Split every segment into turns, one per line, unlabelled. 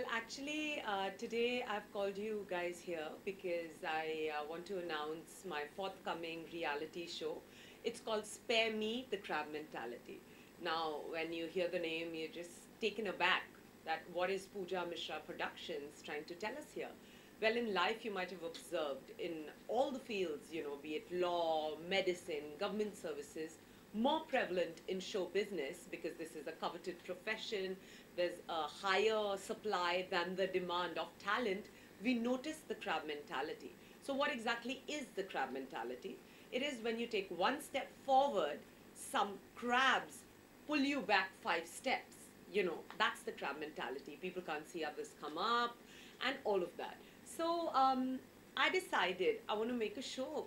Well, actually, today I've called you guys here because I want to announce my forthcoming reality show. It's called Spare Me the Crab Mentality. Now, when you hear the name, you're just taken aback that what is Pooja Mishra Productions trying to tell us here? Well, in life, you might have observed in all the fields, be it law, medicine, government services, more prevalent in show business because this is a coveted profession. There's a higher supply than the demand of talent. We notice the crab mentality. So, what exactly is the crab mentality? It is when you take one step forward, some crabs pull you back 5 steps. That's the crab mentality. People can't see others come up and all of that. So, I decided I want to make a show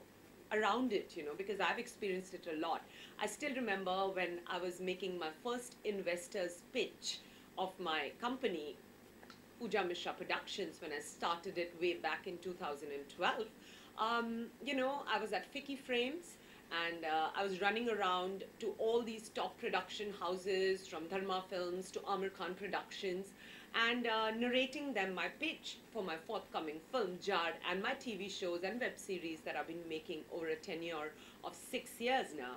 around it, because I've experienced it a lot. I still remember when I was making my first investor's pitch of my company, Pooja Mishra Productions, when I started it way back in 2012. I was at Ficky Frames and I was running around to all these top production houses from Dharma Films to Amir Khan Productions and narrating them my pitch for my forthcoming film, Jad, and my TV shows and web series that I've been making over a tenure of 6 years now.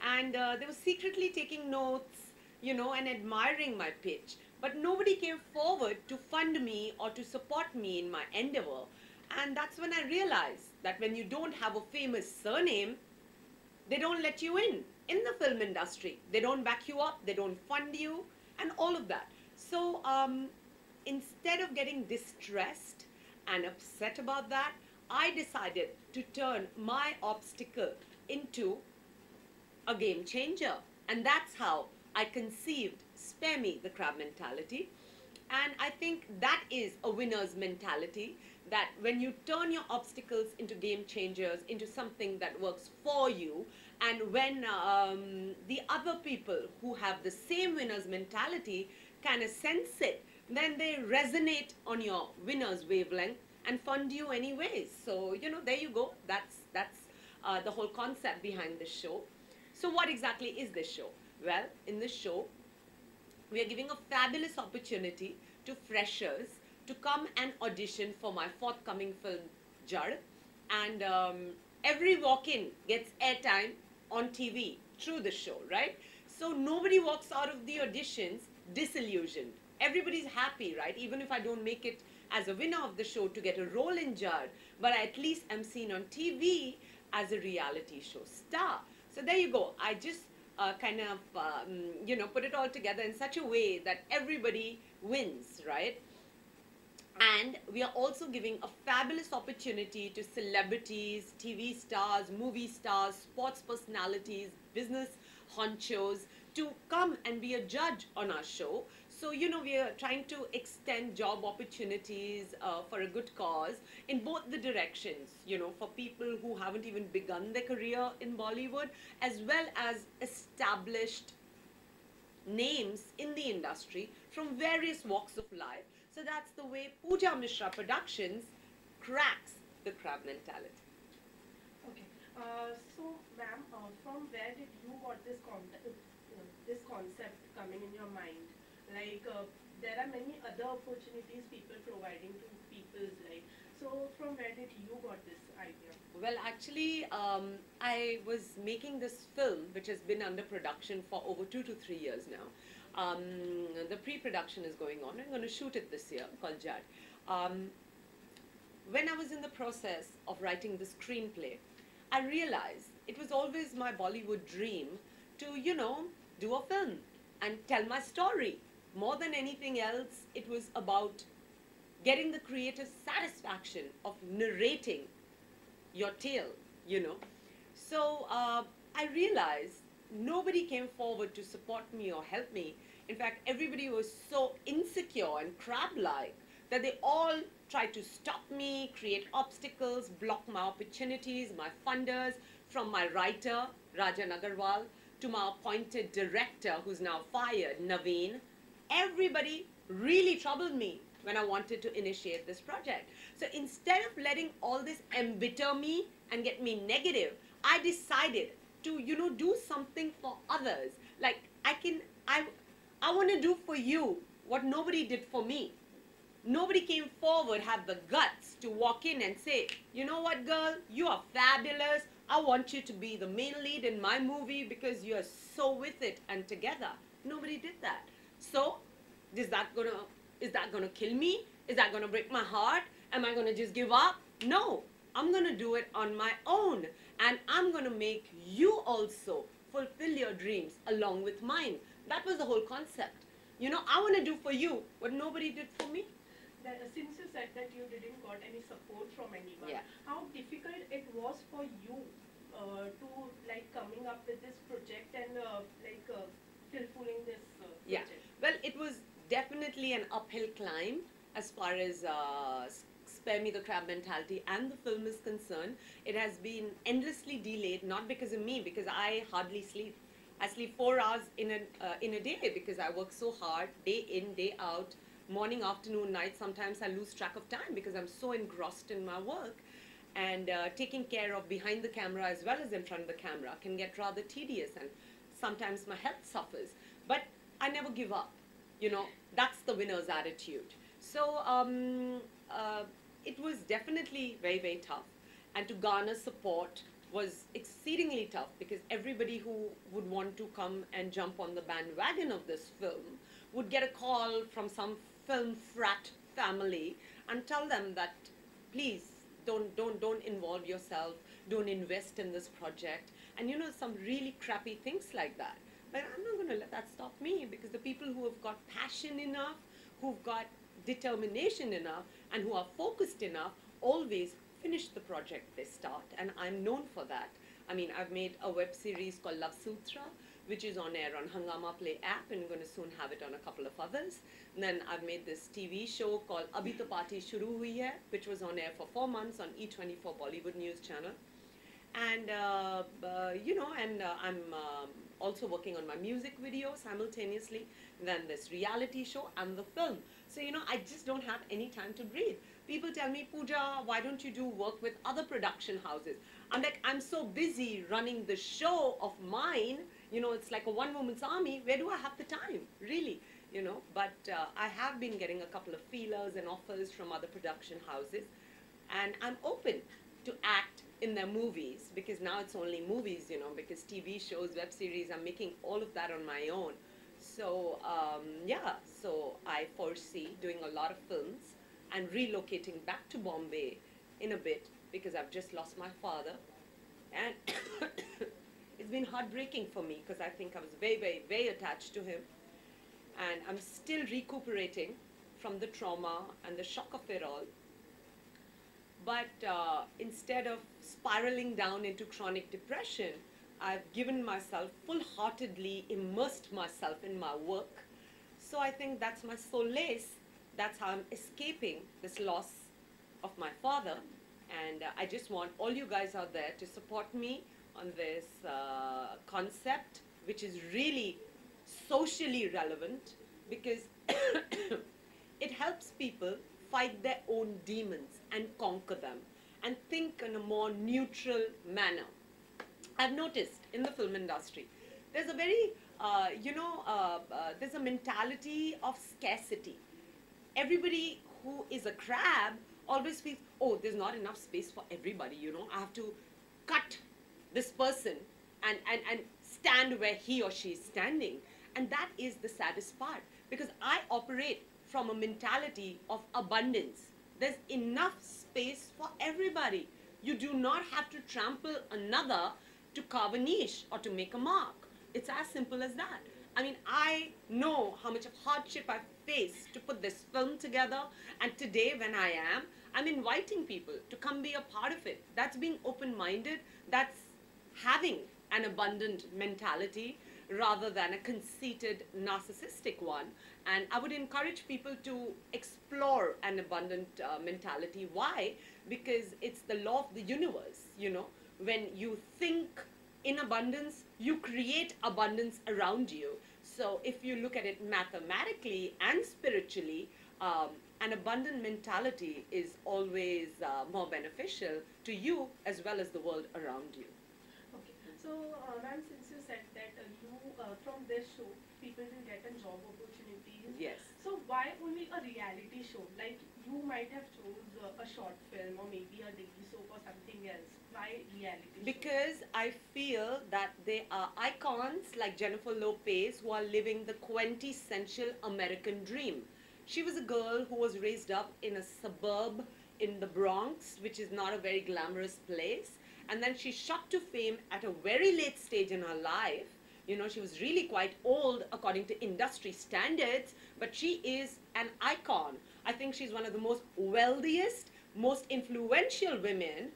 And they were secretly taking notes, and admiring my pitch. But nobody came forward to fund me or to support me in my endeavor. And that's when I realized that when you don't have a famous surname, they don't let you in the film industry. They don't back you up, they don't fund you, and all of that. So instead of getting distressed and upset about that, I decided to turn my obstacle into a game changer. And that's how I conceived Spare Me the Crab Mentality. And I think that is a winner's mentality, that when you turn your obstacles into game changers, into something that works for you, and when the other people who have the same winner's mentality kind of sense it, then they resonate on your winner's wavelength and fund you anyways. So, there you go. That's the whole concept behind the show. So what exactly is this show? Well, in this show, we are giving a fabulous opportunity to freshers to come and audition for my forthcoming film, Jad. And every walk-in gets airtime on TV through the show, right? So nobody walks out of the auditions disillusioned. Everybody's happy, right? Even if I don't make it as a winner of the show to get a role in Jad, but I at least am seen on TV as a reality show star. So there you go. I just put it all together in such a way that everybody wins, right? And we are also giving a fabulous opportunity to celebrities, TV stars, movie stars, sports personalities, business honchos to come and be a judge on our show. So, we are trying to extend job opportunities for a good cause in both the directions, for people who haven't even begun their career in Bollywood, as well as established names in the industry from various walks of life. So that's the way Pooja Mishra Productions cracks the crab mentality.
Okay. So, ma'am, from where did you got this concept coming in your mind? Like, there are many other opportunities people providing to people's life. So, from where did you got this idea?
Well, actually, I was making this film, which has been under production for over 2 to 3 years now. The pre-production is going on. I'm going to shoot it this year, called Jad. When I was in the process of writing the screenplay, I realized it was always my Bollywood dream to, do a film and tell my story. More than anything else, it was about getting the creative satisfaction of narrating your tale. So I realized nobody came forward to support me or help me. In fact, everybody was so insecure and crab-like that they all tried to stop me, create obstacles, block my opportunities, my funders, from my writer, Rajan Agarwal, to my appointed director, who's now fired, Naveen. Everybody really troubled me when I wanted to initiate this project. So instead of letting all this embitter me and get me negative, I decided to, do something for others. Like I want to do for you what nobody did for me. Nobody came forward, had the guts to walk in and say, you know what, girl, you are fabulous. I want you to be the main lead in my movie because you are so with it and together. Nobody did that. So, is that gonna kill me? Is that gonna break my heart? Am I gonna just give up? No, I'm gonna do it on my own, and I'm gonna make you also fulfill your dreams along with mine. That was the whole concept. You know, I want to do for you what nobody did for me.
Since you said that you didn't got any support from anyone,
Yeah.
how difficult it was for you to like coming up with this project and fulfilling this
Yeah.
project?
Well, it was definitely an uphill climb as far as Spare Me the Crab Mentality and the film is concerned. It has been endlessly delayed, not because of me, because I hardly sleep. I sleep 4 hours in a day because I work so hard, day in, day out, morning, afternoon, night. Sometimes I lose track of time because I'm so engrossed in my work. And taking care of behind the camera as well as in front of the camera can get rather tedious, and sometimes my health suffers. But I never give up. You know, that's the winner's attitude. So it was definitely very, very tough. And to garner support was exceedingly tough because everybody who would want to come and jump on the bandwagon of this film would get a call from some film frat family and tell them that, please, don't involve yourself, don't invest in this project, and you know, some really crappy things like that. But I'm not going to let that stop me, because the people who have got passion enough, who've got determination enough, and who are focused enough always finish the project they start, and I'm known for that. I mean, I've made a web series called Love Sutra, which is on air on Hangama Play app, and I'm going to soon have it on a couple of others. And then I've made this TV show called Abhi To Party Shuru Hui Hai, which was on air for 4 months on E24 Bollywood News channel. And you know, and I'm also working on my music video simultaneously, and then this reality show and the film. So you know, I just don't have any time to breathe. People tell me, Pooja, why don't you do work with other production houses? I'm like, I'm so busy running the show of mine, you know, it's like a one-woman's army. Where do I have the time, really? You know, but I have been getting a couple of feelers and offers from other production houses, and I'm open to act in their movies, because now it's only movies, you know, because TV shows, web series, I'm making all of that on my own. So yeah, so I foresee doing a lot of films and relocating back to Bombay in a bit, because I've just lost my father, and it's been heartbreaking for me because I think I was very, very, very attached to him, and I'm still recuperating from the trauma and the shock of it all. But instead of spiraling down into chronic depression, I've given myself, full-heartedly immersed myself in my work. So I think that's my solace. That's how I'm escaping this loss of my father. And I just want all you guys out there to support me on this concept, which is really socially relevant, because it helps people fight their own demons and conquer them and think in a more neutral manner. I've noticed in the film industry, there's a very, there's a mentality of scarcity. Everybody who is a crab always feels, oh, there's not enough space for everybody, you know, I have to cut this person and stand where he or she is standing. And that is the saddest part, because I operate from a mentality of abundance. There's enough space for everybody. You do not have to trample another to carve a niche or to make a mark. It's as simple as that. I mean, I know how much of hardship I've faced to put this film together, and today when I'm inviting people to come be a part of it. That's being open-minded, that's having an abundant mentality rather than a conceited, narcissistic one. And I would encourage people to explore an abundant mentality. Why? Because it's the law of the universe, you know. When you think in abundance, you create abundance around you. So if you look at it mathematically and spiritually, an abundant mentality is always more beneficial to you as well as the world around you.
Okay. So, ma'am, since you said that from this show, people will get a job opportunities.
Yes.
So, why only a reality show? Like, you might have chose a short film or maybe a daily soap or something else. Why reality show?
Because I feel that they are icons like Jennifer Lopez who are living the quintessential American dream. She was a girl who was raised up in a suburb in the Bronx, which is not a very glamorous place. And then she shot to fame at a very late stage in her life. You know, she was really quite old according to industry standards, but she is an icon. I think she's one of the most wealthiest, most influential women,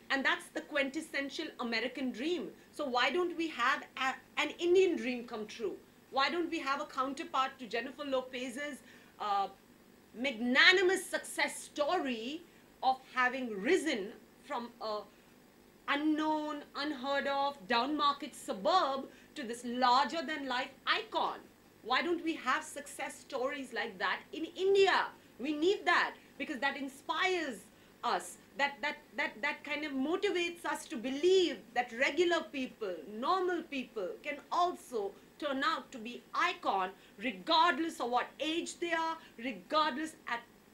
and that's the quintessential American dream. So why don't we have an Indian dream come true? Why don't we have a counterpart to Jennifer Lopez's uh, magnanimous success story of having risen from a unknown, unheard of, down market suburb to this larger than life icon? Why don't we have success stories like that in India? We need that because that inspires us. That kind of motivates us to believe that regular people, normal people can also turn out to be icon regardless of what age they are, regardless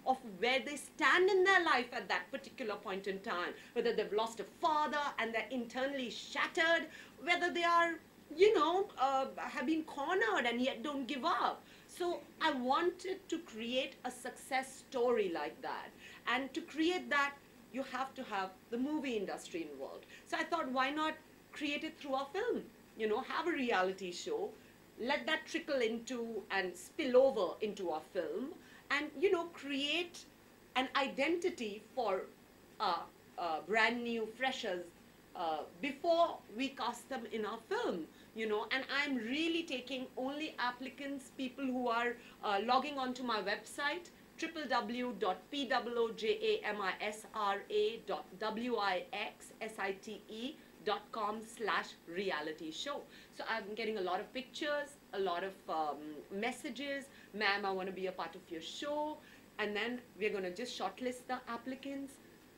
of where they stand in their life at that particular point in time, whether they've lost a father and they're internally shattered, whether they are, have been cornered and yet don't give up. So I wanted to create a success story like that. And to create that, you have to have the movie industry involved. So I thought, why not create it through a film? Have a reality show, let that trickle into and spill over into our film, and create an identity for brand new freshers before we cast them in our film. And I'm really taking only applicants, people who are logging onto my website, www.pwojamasra.wixsite.com/reality show. So I'm getting a lot of pictures, a lot of messages. Ma'am, I want to be a part of your show. And then we're going to just shortlist the applicants,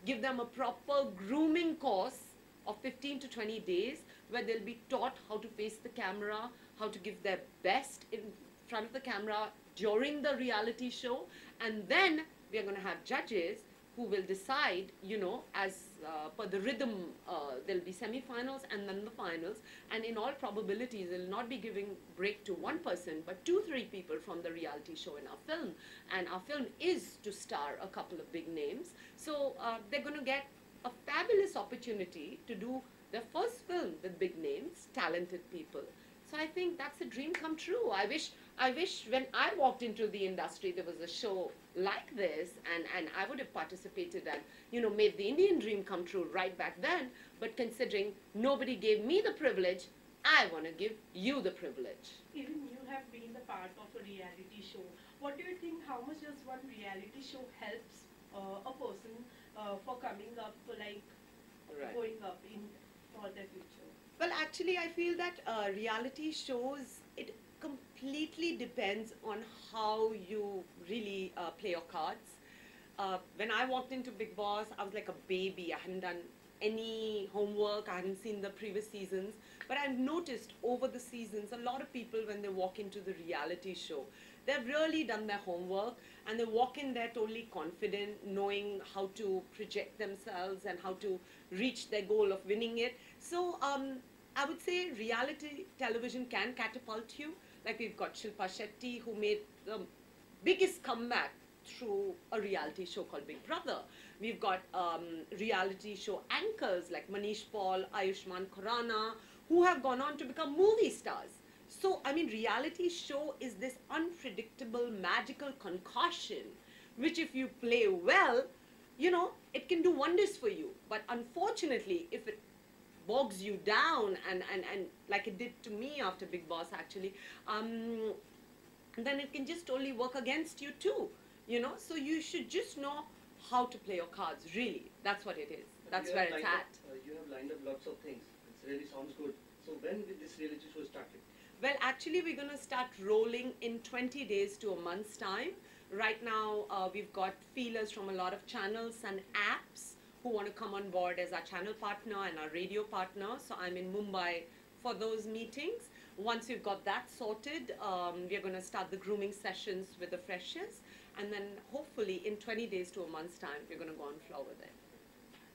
give them a proper grooming course of 15 to 20 days where they'll be taught how to face the camera, how to give their best in front of the camera during the reality show. And then we are going to have judges who will decide, as per the rhythm, there'll be semi-finals and then the finals. And in all probabilities, they'll not be giving break to one person, but 2-3 people from the reality show in our film. And our film is to star a couple of big names. So they're going to get a fabulous opportunity to do their first film with big names, talented people. So I think that's a dream come true. I wish when I walked into the industry there was a show like this, and I would have participated and made the Indian dream come true right back then. But considering nobody gave me the privilege, I want to give you the privilege.
Even you have been the part of a reality show. What do you think? How much does one reality show helps a person for coming up, like going up in for their future?
Well, actually, I feel that reality shows, it completely depends on how you really play your cards. When I walked into Big Boss, I was like a baby. I hadn't done any homework. I hadn't seen the previous seasons. But I've noticed over the seasons, a lot of people, when they walk into the reality show, they've really done their homework and they walk in there totally confident, knowing how to project themselves and how to reach their goal of winning it. So I would say reality television can catapult you. Like we've got Shilpa Shetty, who made the biggest comeback through a reality show called Big Brother. We've got reality show anchors like Manish Paul, Ayushmann Khurrana, who have gone on to become movie stars. So, I mean, reality show is this unpredictable, magical concoction, which if you play well, it can do wonders for you. But unfortunately, if it bogs you down and like it did to me after Big Boss actually, then it can just totally work against you too. So you should just know how to play your cards, really. That's what it is. That's where it's at.
You have lined up lots of things. It really sounds good. So when will this reality show started?
Well, actually, we're going to start rolling in 20 days to a month's time. Right now, we've got feelers from a lot of channels and apps who want to come on board as our channel partner and our radio partner. So I'm in Mumbai for those meetings. Once we've got that sorted, we're going to start the grooming sessions with the freshers, and then hopefully in 20 days to a month's time, we're going to go on floor with it.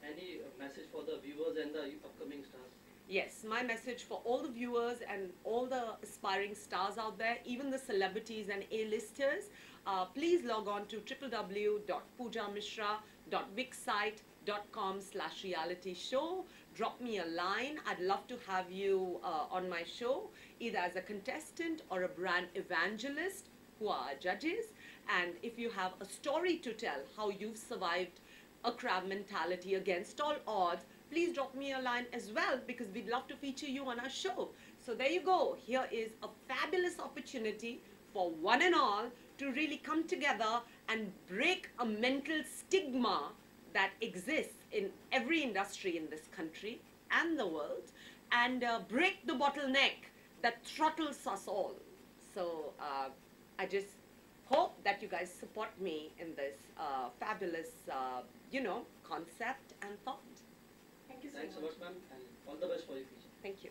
Any message for the viewers and the upcoming stars?
Yes, my message for all the viewers and all the aspiring stars out there, even the celebrities and A-listers, please log on to www.poojamishra.wixsite.com/reality show. Drop me a line. I'd love to have you on my show, either as a contestant or a brand evangelist, who are our judges. And if you have a story to tell, how you've survived a crab mentality against all odds, please drop me a line as well, because we'd love to feature you on our show. So there you go. Here is a fabulous opportunity for one and all to really come together and break a mental stigma that exists in every industry in this country and the world, and break the bottleneck that throttles us all. So I just hope that you guys support me in this fabulous, concept and thought.
Thank you so
Thanks so
much.
much, ma'am, and all the best for your future.
Thank you.